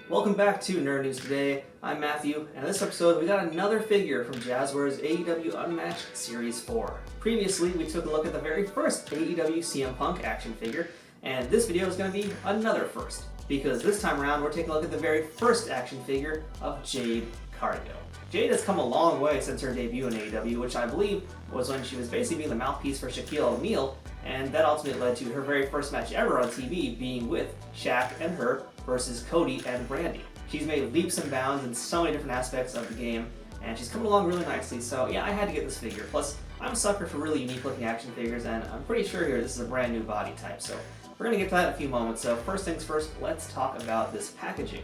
Welcome back to Nerd News Today. I'm Matthew, and in this episode we got another figure from Jazzware's AEW Unmatched Series 4. Previously, we took a look at the very first AEW CM Punk action figure, and this video is going to be another first, because this time around we're taking a look at the very first action figure of Jade Cargill. Jade has come a long way since her debut in AEW, which I believe was when she was basically the mouthpiece for Shaquille O'Neal, and that ultimately led to her very first match ever on TV being with Shaq and her versus Cody and Brandy. She's made leaps and bounds in so many different aspects of the game, and she's coming along really nicely, so yeah, I had to get this figure. Plus, I'm a sucker for really unique looking action figures, and I'm pretty sure here this is a brand new body type, so we're going to get to that in a few moments. So first things first, let's talk about this packaging.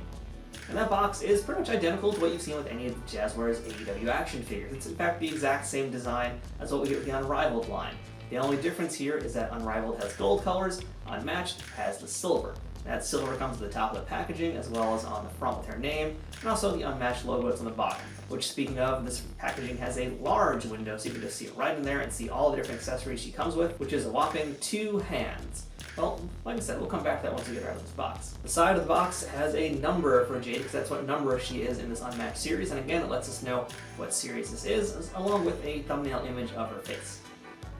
And that box is pretty much identical to what you've seen with any of Jazzware's AEW action figures. It's in fact the exact same design as what we get with the Unrivaled line. The only difference here is that Unrivaled has gold colors, Unmatched has the silver. That silver comes at the top of the packaging as well as on the front with her name, and also the Unmatched logo is on the bottom. Which, speaking of, this packaging has a large window so you can just see it right in there and see all the different accessories she comes with, which is a whopping 2 hands. Well, like I said, we'll come back to that once we get her out of this box. The side of the box has a number for Jade, because that's what number she is in this Unmatched series, and again, it lets us know what series this is, along with a thumbnail image of her face.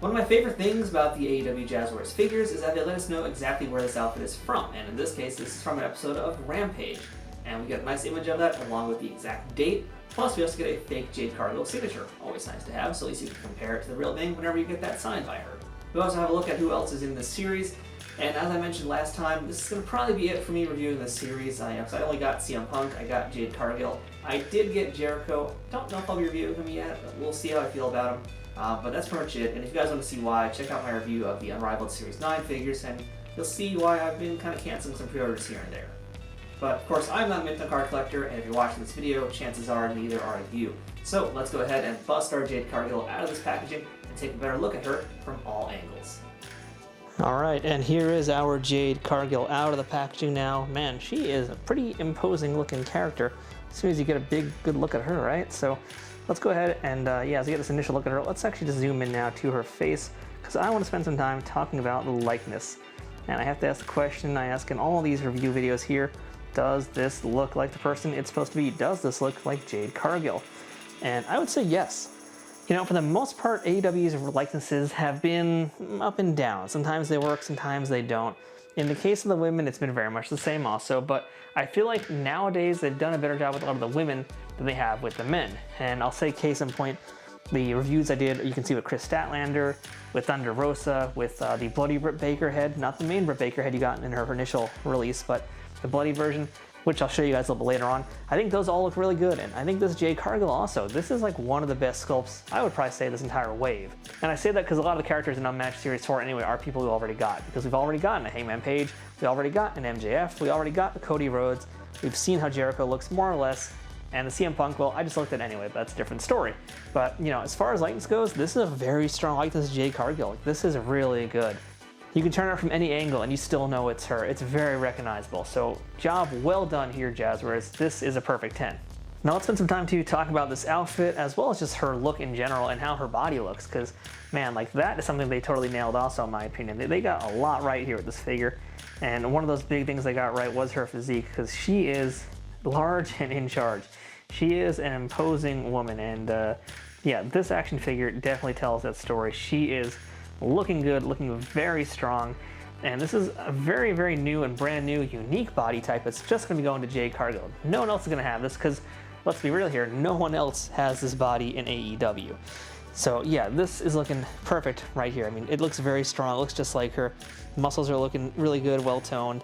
One of my favorite things about the AEW Jazzware's figures is that they let us know exactly where this outfit is from, and in this case, this is from an episode of Rampage, and we get a nice image of that along with the exact date. Plus, we also get a fake Jade Cargill signature, always nice to have, so at least you can compare it to the real thing whenever you get that signed by her. We also have a look at who else is in this series. And as I mentioned last time, this is going to probably be it for me reviewing this series. I only got CM Punk, I got Jade Cargill. I did get Jericho. Don't know if I'll be reviewing him yet, but we'll see how I feel about him. But that's pretty much it. And if you guys want to see why, check out my review of the Unrivaled Series 9 figures, and you'll see why I've been kind of canceling some pre-orders here and there. But of course, I'm not a Mint card collector, and if you're watching this video, chances are neither are you. So let's go ahead and bust our Jade Cargill out of this packaging and take a better look at her from all angles. Alright, and here is our Jade Cargill out of the packaging now. Man, she is a pretty imposing looking character as soon as you get a good look at her, right? So let's go ahead and, as we get this initial look at her, let's actually just zoom in now to her face, because I want to spend some time talking about the likeness. And I have to ask the question I ask in all these review videos here, does this look like the person it's supposed to be? Does this look like Jade Cargill? And I would say yes. You know, for the most part, AEW's likenesses have been up and down. Sometimes they work, sometimes they don't. In the case of the women, it's been very much the same also, but I feel like nowadays they've done a better job with a lot of the women than they have with the men. And I'll say case in point, the reviews I did, you can see with Chris Statlander, with Thunder Rosa, with the bloody Britt Baker head, not the main Britt Baker head you got in her initial release, but the bloody version, which I'll show you guys a little bit later on. I think those all look really good, and I think this Jade Cargill also, this is like one of the best sculpts, I would probably say, this entire wave. And I say that because a lot of the characters in Unmatched Series 4 anyway are people we already got, because we've already gotten a Hangman Page, we already got an MJF, we already got the Cody Rhodes, we've seen how Jericho looks more or less, and the CM Punk, well, I just looked at it anyway, but that's a different story. But, you know, as far as likeness goes, this is a very strong likeness of Jade Cargill. This is really good. You can turn it from any angle and you still know it's her. It's very recognizable. So job well done here, Jazzwares. This is a perfect 10. Now let's spend some time to talk about this outfit as well as just her look in general and how her body looks, because man, like that is something they totally nailed also in my opinion. They got a lot right here with this figure, and one of those big things they got right was her physique, because she is large and in charge. She is an imposing woman, and yeah, this action figure definitely tells that story. She is looking good, looking very strong, and this is a very, very new and brand new, unique body type that's just going to be going to Jade Cargill. No one else is going to have this, because let's be real here, no one else has this body in AEW. So yeah, this is looking perfect right here. I mean, it looks very strong, it looks just like her. Muscles are looking really good, well toned.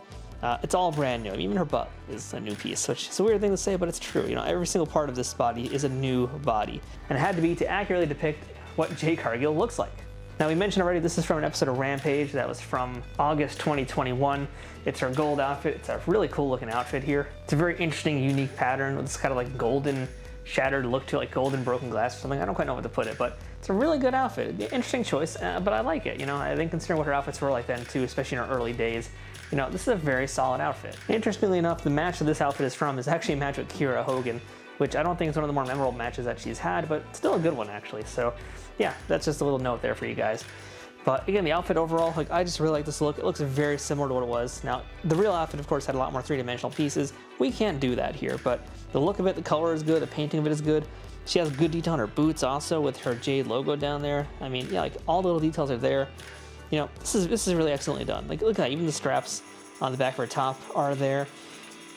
It's all brand new. Even her butt is a new piece, which is a weird thing to say, but it's true. You know, every single part of this body is a new body, and it had to be to accurately depict what Jade Cargill looks like. Now, we mentioned already, this is from an episode of Rampage that was from August 2021. It's her gold outfit. It's a really cool looking outfit here. It's a very interesting, unique pattern with this kind of like golden shattered look to it, like golden broken glass or something. I don't quite know what to put it, but it's a really good outfit. Interesting choice, but I like it. You know, I think considering what her outfits were like then too, especially in her early days, you know, this is a very solid outfit. Interestingly enough, the match that this outfit is from is actually a match with Kiera Hogan, which I don't think is one of the more memorable matches that she's had, but still a good one actually. So yeah, that's just a little note there for you guys. But again, the outfit overall, like, I just really like this look. It looks very similar to what it was. Now, the real outfit, of course, had a lot more three-dimensional pieces. We can't do that here, but the look of it, the color is good, the painting of it is good. She has good detail on her boots also with her Jade logo down there. I mean, yeah, like, all the little details are there. You know, this is really excellently done. Like, look at that, even the straps on the back of her top are there.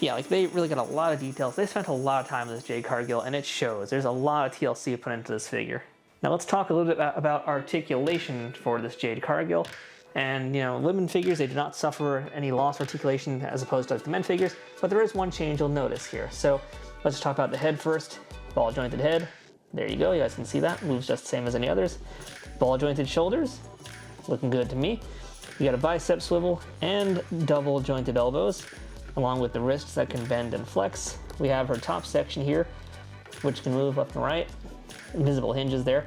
Yeah, like, they really got a lot of details. They spent a lot of time with this Jade Cargill, and it shows. There's a lot of TLC put into this figure. Now let's talk a little bit about articulation for this Jade Cargill. And, you know, women figures, they do not suffer any loss of articulation as opposed to like the men figures, but there is one change you'll notice here. So let's just talk about the head first. Ball jointed head. There you go, you guys can see that. Moves just the same as any others. Ball jointed shoulders. Looking good to me. You got a bicep swivel and double jointed elbows, along with the wrists that can bend and flex. We have her top section here, which can move left and right. Invisible hinges there.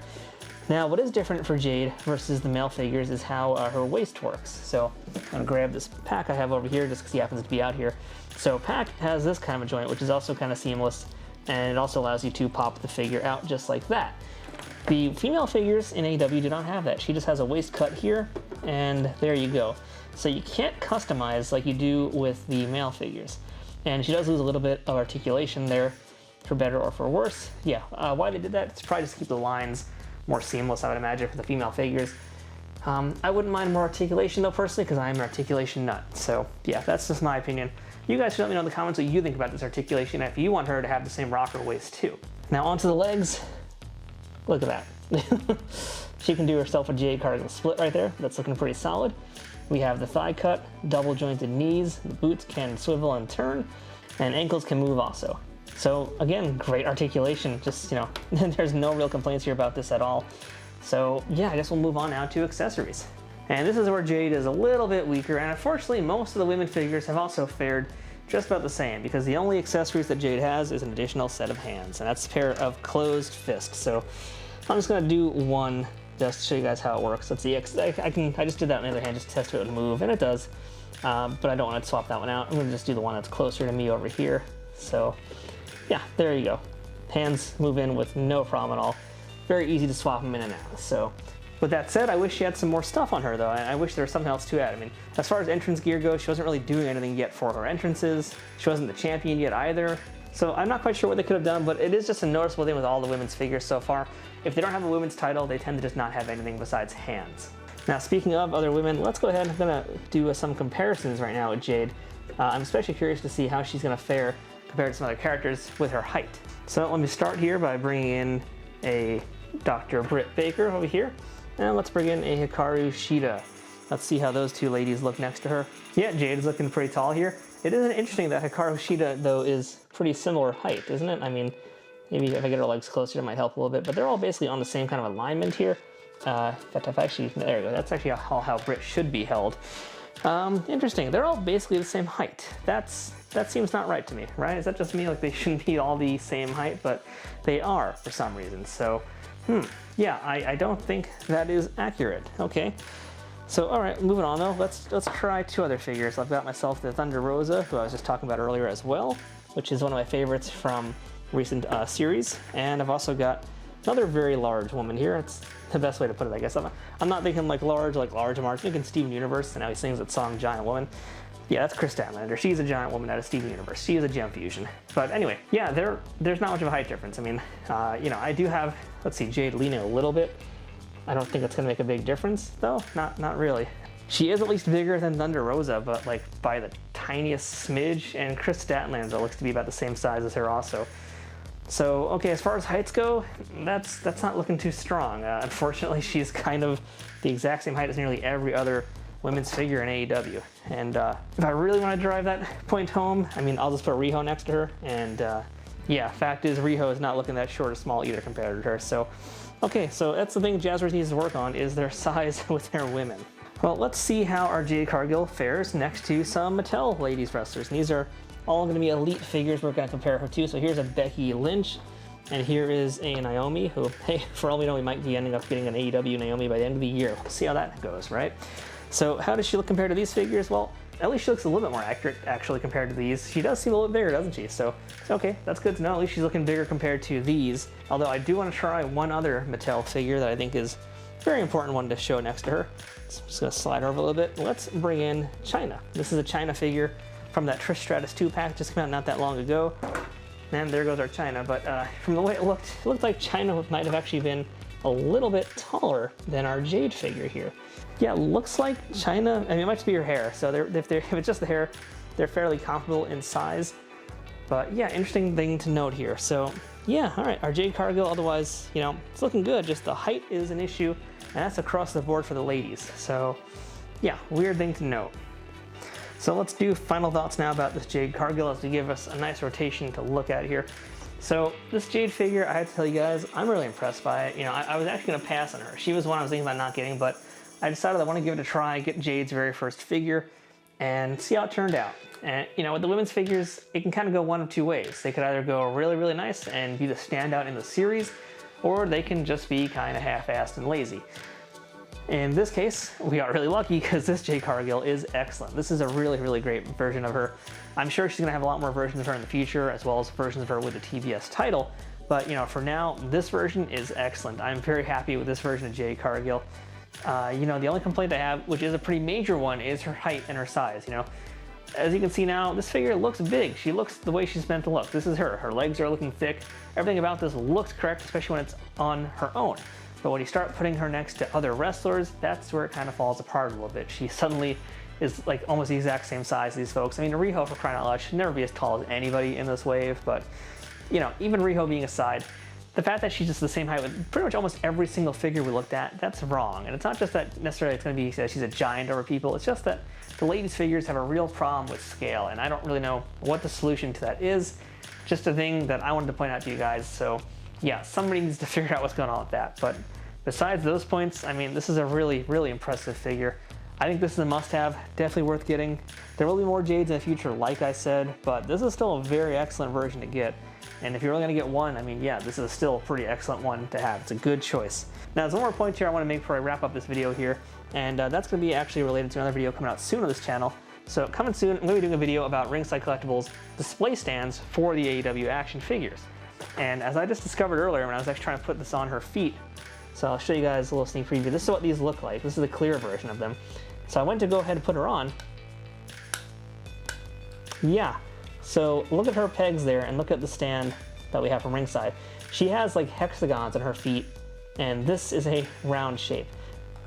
Now, what is different for Jade versus the male figures is how her waist works. So I'm gonna grab this pack I have over here just because he happens to be out here. So pack has this kind of a joint, which is also kind of seamless, and it also allows you to pop the figure out just like that. The female figures in AEW do not have that. She just has a waist cut here, and there you go. So you can't customize like you do with the male figures. And she does lose a little bit of articulation there, for better or for worse. Yeah, why they did that, it's probably just to keep the lines more seamless, I would imagine, for the female figures. I wouldn't mind more articulation though, personally, because I'm an articulation nut. So yeah, that's just my opinion. You guys should let me know in the comments what you think about this articulation, and if you want her to have the same rocker waist too. Now onto the legs. Look at that. She can do herself a Jade Cargill split right there. That's looking pretty solid. We have the thigh cut, double jointed knees, the boots can swivel and turn, and ankles can move also. So again, great articulation, just, you know, there's no real complaints here about this at all. So yeah, I guess we'll move on now to accessories. And this is where Jade is a little bit weaker, and unfortunately most of the women figures have also fared just about the same, because the only accessories that Jade has is an additional set of hands, and that's a pair of closed fists. So I'm just gonna do one just to show you guys how it works. Let's see, I just did that on the other hand just to test if it would move, and it does, but I don't want to swap that one out. I'm gonna just do the one that's closer to me over here. So yeah, there you go. Hands move in with no problem at all. Very easy to swap them in and out. So with that said, I wish she had some more stuff on her though. I wish there was something else to add. I mean, as far as entrance gear goes, she wasn't really doing anything yet for her entrances. She wasn't the champion yet either. So I'm not quite sure what they could have done, but it is just a noticeable thing with all the women's figures so far. If they don't have a women's title, they tend to just not have anything besides hands. Now, speaking of other women, let's go ahead. I'm gonna do some comparisons right now with Jade. I'm especially curious to see how she's gonna fare compared to some other characters with her height. So let me start here by bringing in a Dr. Britt Baker over here. And let's bring in a Hikaru Shida. Let's see how those two ladies look next to her. Yeah, Jade is looking pretty tall here. It is interesting that Hikaru Shida, though, is pretty similar height, isn't it? I mean, maybe if I get her legs closer, it might help a little bit, but they're all basically on the same kind of alignment here. In fact, if actually, there we go, that's actually how Britt should be held. Interesting, they're all basically the same height. That seems not right to me, right? Is that just me? Like, they shouldn't be all the same height, but they are for some reason. So, yeah, I don't think that is accurate. Okay. So, all right, moving on though. Let's try two other figures. I've got myself the Thunder Rosa, who I was just talking about earlier as well, which is one of my favorites from recent series. And I've also got another very large woman here. It's the best way to put it, I guess. I'm not thinking like large I'm thinking Steven Universe, and now he sings that song Giant Woman. Yeah, that's Chris Statlander. She's a giant woman out of Steven Universe. She is a gem fusion. But anyway, yeah, there's not much of a height difference. I mean, you know, I do have, let's see, Jade leaning a little bit. I don't think it's gonna make a big difference though, not really. She is at least bigger than Thunder Rosa, but like by the tiniest smidge, and Chris Statlander looks to be about the same size as her also. So, okay, as far as heights go, that's not looking too strong. Unfortunately, she's kind of the exact same height as nearly every other women's figure in AEW. And if I really want to drive that point home, I mean, I'll just put Riho next to her. And yeah, fact is, Riho is not looking that short or small either compared to her. So, okay, so that's the thing Jazzwares needs to work on, is their size with their women. Well, let's see how our Jade Cargill fares next to some Mattel ladies wrestlers. And these are all going to be elite figures we're going to compare her to. So here's a Becky Lynch, and here is a Naomi, who, hey, for all we know, we might be ending up getting an AEW Naomi by the end of the year. We'll see how that goes, right? So how does she look compared to these figures? Well, at least she looks a little bit more accurate, actually, compared to these. She does seem a little bit bigger, doesn't she? So, okay, that's good to know. At least she's looking bigger compared to these. Although I do want to try one other Mattel figure that I think is very important one to show next to her. So I'm just gonna slide her over a little bit. Let's bring in China. This is a China figure from that Trish Stratus 2 pack, just came out not that long ago. And there goes our China, but from the way it looked like China might have actually been a little bit taller than our Jade figure here. Yeah, looks like China, I mean, it might just be her hair, so if it's just the hair, they're fairly comparable in size. But yeah, interesting thing to note here. So yeah, all right, our Jade Cargill, otherwise, you know, it's looking good, just the height is an issue, and that's across the board for the ladies. So yeah, weird thing to note. So let's do final thoughts now about this Jade Cargill as we give us a nice rotation to look at here. So this Jade figure, I have to tell you guys, I'm really impressed by it. You know, I was actually gonna pass on her. She was one I was thinking about not getting, but I decided I want to give it a try, get Jade's very first figure, and see how it turned out. And you know, with the women's figures, it can kind of go one of two ways. They could either go really, really nice and be the standout in the series, or they can just be kind of half-assed and lazy. In this case, we got really lucky because this Jade Cargill is excellent. This is a really, really great version of her. I'm sure she's gonna have a lot more versions of her in the future, as well as versions of her with the TBS title. But you know, for now, this version is excellent. I'm very happy with this version of Jade Cargill. You know, the only complaint I have, which is a pretty major one, is her height and her size. You know, as you can see now, this figure looks big. She looks the way she's meant to look. This is her. Her legs are looking thick. Everything about this looks correct, especially when it's on her own. But when you start putting her next to other wrestlers, that's where it kind of falls apart a little bit. She suddenly is like almost the exact same size as these folks. I mean, Riho, for crying out loud, should never be as tall as anybody in this wave, but you know, even Riho being aside, the fact that she's just the same height with pretty much almost every single figure we looked at, that's wrong. And it's not just that necessarily it's gonna be that she's a giant over people, it's just that the ladies' figures have a real problem with scale, and I don't really know what the solution to that is. Just a thing that I wanted to point out to you guys, so yeah, somebody needs to figure out what's going on with that. But besides those points, I mean, this is a really, really impressive figure. I think this is a must-have, definitely worth getting. There will be more Jades in the future, like I said, but this is still a very excellent version to get. And if you're only gonna get one, I mean, yeah, this is still a pretty excellent one to have. It's a good choice. Now, there's one more point here I wanna make before I wrap up this video here, and that's gonna be actually related to another video coming out soon on this channel. So coming soon, I'm gonna be doing a video about Ringside Collectibles display stands for the AEW action figures. And as I just discovered earlier when I was actually trying to put this on her feet, so I'll show you guys a little sneak preview. This is what these look like. This is the clear version of them. So I went to go ahead and put her on. Yeah, so look at her pegs there and look at the stand that we have from Ringside. She has like hexagons on her feet, and this is a round shape.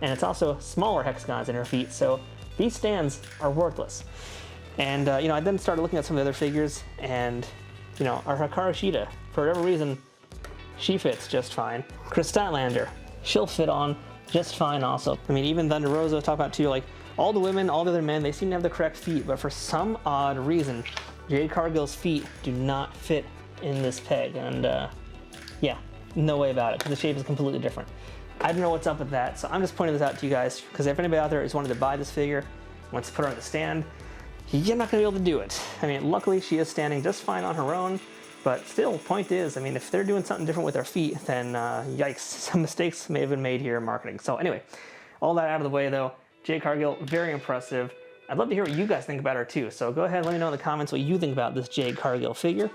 And it's also smaller hexagons in her feet, so these stands are worthless. And you know, I then started looking at some of the other figures, and you know, our Hikaru Shida, for whatever reason, she fits just fine. Chris Statlander, she'll fit on just fine also. I mean, even Thunder Rosa, talk about too, like all the women, all the other men, they seem to have the correct feet, but for some odd reason, Jade Cargill's feet do not fit in this peg, and yeah, no way about it, because the shape is completely different. I don't know what's up with that, so I'm just pointing this out to you guys, because if anybody out there is wanting to buy this figure, wants to put her on the stand, you're not gonna be able to do it. I mean, luckily she is standing just fine on her own, but still, point is, I mean, if they're doing something different with their feet, then yikes, some mistakes may have been made here in marketing. So anyway, all that out of the way though, Jade Cargill, very impressive. I'd love to hear what you guys think about her too, so go ahead and let me know in the comments what you think about this Jade Cargill figure.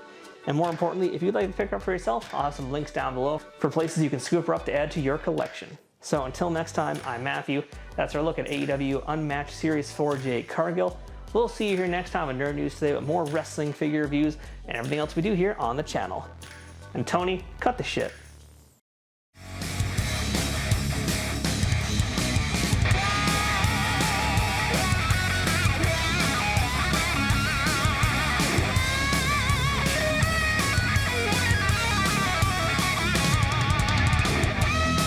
And more importantly, if you'd like to pick her up for yourself, I'll have some links down below for places you can scoop her up to add to your collection. So until next time, I'm Matthew. That's our look at AEW Unmatched Series 4 Jade Cargill. We'll see you here next time on Nerd News Today with more wrestling figure reviews and everything else we do here on the channel. And Tony, cut the shit.